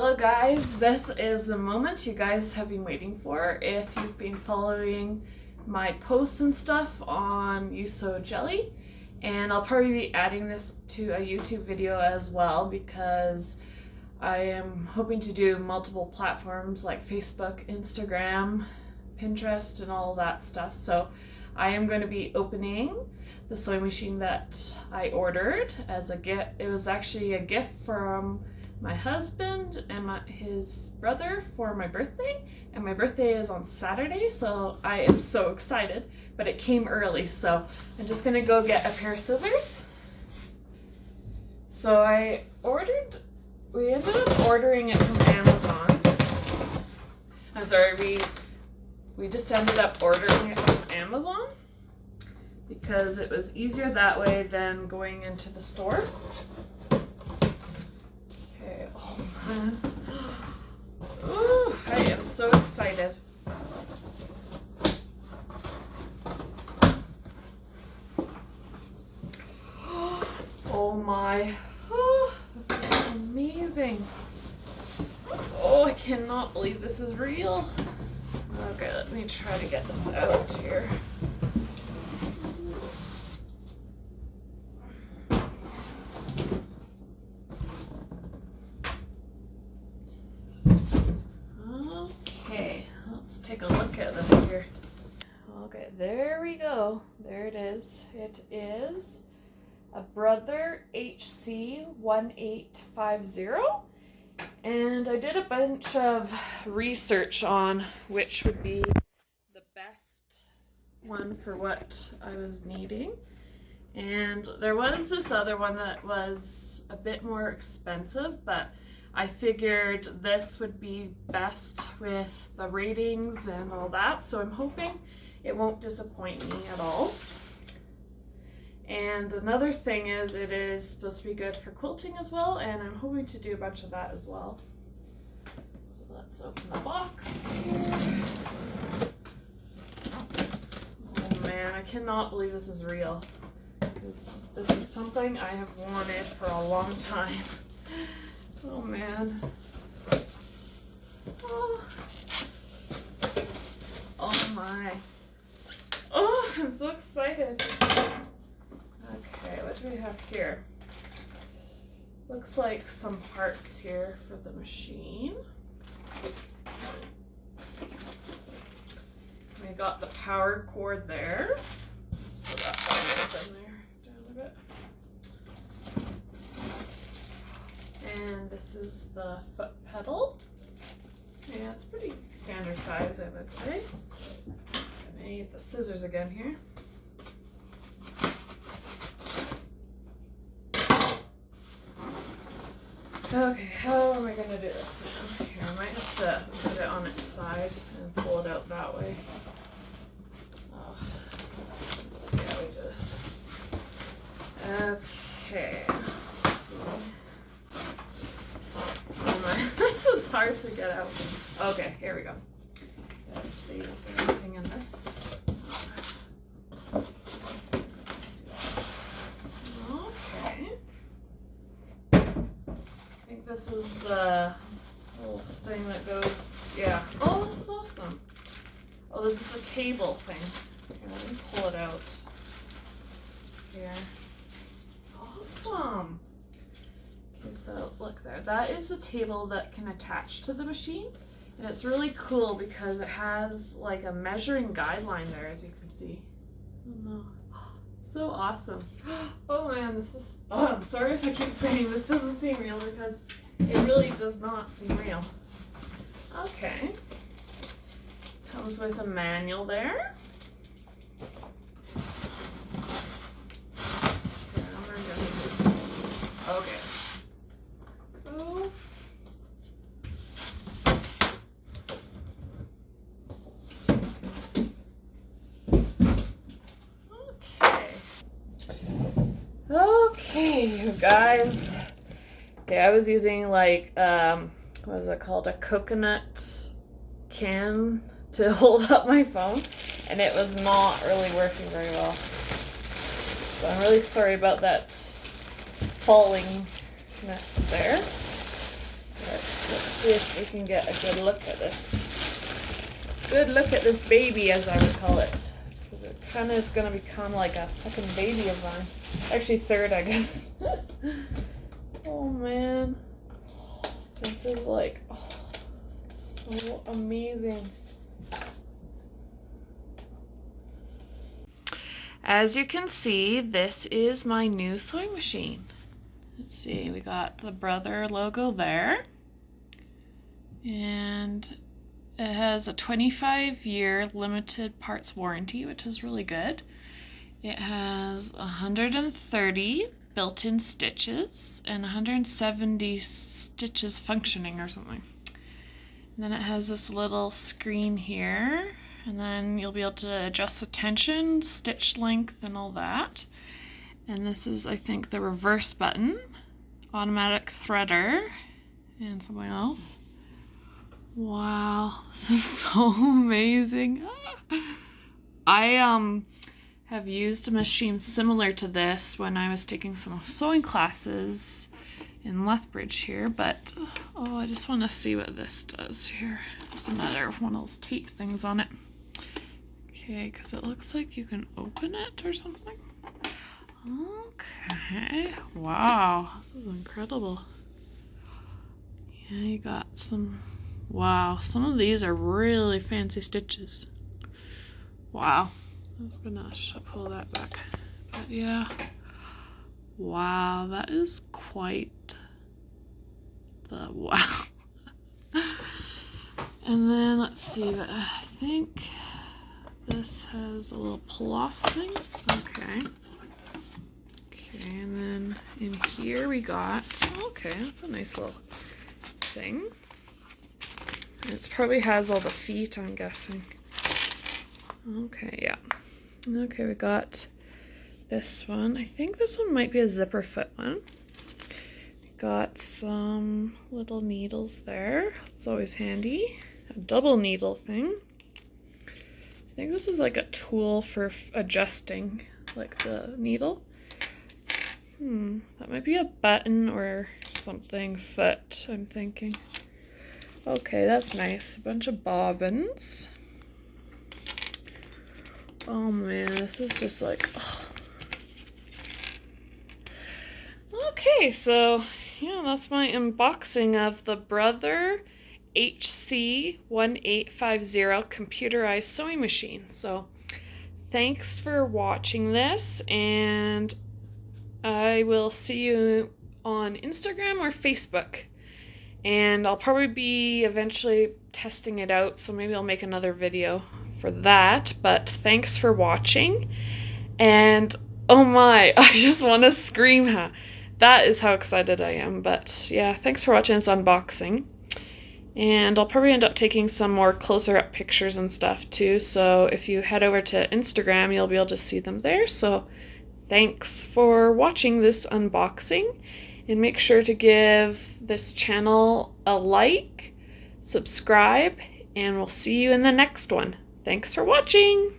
Hello guys, this is the moment you guys have been waiting for. If you've been following my posts and stuff on Yuso Jelly, and I'll probably be adding this to a YouTube video as well because I am hoping to do multiple platforms like Facebook, Instagram, Pinterest, and all that stuff. So I am going to be opening the sewing machine that I ordered as a gift. It was actually a gift from my husband and his brother for my birthday, and my birthday is on Saturday, so I am so excited, but it came early, so I'm just gonna go get a pair of scissors. So we ended up ordering it from Amazon. I'm sorry, we just ended up ordering it from Amazon because it was easier that way than going into the store. Ooh, I am so excited. Oh my, this is amazing. Oh, I cannot believe this is real. Okay, let me try to get this out here. Take a look at this here. Okay, there we go. There it is. It is a Brother HC1850. And I did a bunch of research on which would be the best one for what I was needing. And there was this other one that was a bit more expensive, but I figured this would be best with the ratings and all that, so I'm hoping it won't disappoint me at all. And another thing is it is supposed to be good for quilting as well, and I'm hoping to do a bunch of that as well. So let's open the box here. Oh man, I cannot believe this is real. This is something I have wanted for a long time. Oh man. Oh. Oh my. Oh, I'm so excited. Okay, what do we have here? Looks like some parts here for the machine. We got the power cord there. Let's put that open there down a bit. And this is the foot pedal. Yeah, it's pretty standard size, I would say. I'm gonna get the scissors again here. Okay, how am I gonna do this now? Here, I might have to put it on its side and pull it out that way. Oh, let's see how we do this. Okay. This is hard to get out. Okay, here we go. Let's see, is there anything in this? Okay. I think this is the little thing that goes, yeah. Oh, this is awesome. Oh, this is the table thing. Here, let me pull it out. Here. Awesome. Okay, so look there, that is the table that can attach to the machine, and it's really cool because it has like a measuring guideline there, as you can see. Oh no, so awesome. Oh man, this is, oh, I'm sorry if I keep saying this doesn't seem real because it really does not seem real. Okay, comes with a manual there. Okay. Okay, you guys. Okay, I was using like, what is it called? A coconut can to hold up my phone, and it was not really working very well. So I'm really sorry about that fallingness there. Let's see if we can get a good look at this. Good look at this baby, as I would call it. Because it kind of is going to become like a second baby of mine. Actually, third, I guess. Oh, man. This is like, oh, so amazing. As you can see, this is my new sewing machine. Let's see, we got the Brother logo there. And it has a 25-year limited parts warranty, which is really good. It has 130 built-in stitches and 170 stitches functioning or something. And then it has this little screen here, and then you'll be able to adjust the tension, stitch length, and all that. And this is, I think, the reverse button, automatic threader, and something else. Wow, this is so amazing. I have used a machine similar to this when I was taking some sewing classes in Lethbridge here, but oh, I just want to see what this does here. There's another one of those tape things on it. Okay, because it looks like you can open it or something. Okay, wow, this is incredible. Yeah, you got some, wow, some of these are really fancy stitches. Wow, I was gonna pull that back, but yeah, wow, that is quite the wow. And then let's see, but I think this has a little pull-off thing. Okay. Okay, and then in here we got, okay, that's a nice little thing. It probably has all the feet, I'm guessing. Okay, yeah. Okay, we got this one. I think this one might be a zipper foot one. We got some little needles there. It's always handy. A double needle thing. I think this is like a tool for adjusting like the needle. That might be a button or something foot, I'm thinking. Okay, that's nice. A bunch of bobbins. Oh man, this is just like, oh. Okay, so yeah, that's my unboxing of the Brother HC1850 computerized sewing machine. So thanks for watching this, and I will see you on Instagram or Facebook. And I'll probably be eventually testing it out, so maybe I'll make another video for that. But thanks for watching. And oh my, I just want to scream. That is how excited I am. But yeah, thanks for watching this unboxing. And I'll probably end up taking some more closer up pictures and stuff too. So if you head over to Instagram, you'll be able to see them there. So thanks for watching this unboxing. And make sure to give this channel a like, subscribe, and we'll see you in the next one. Thanks for watching!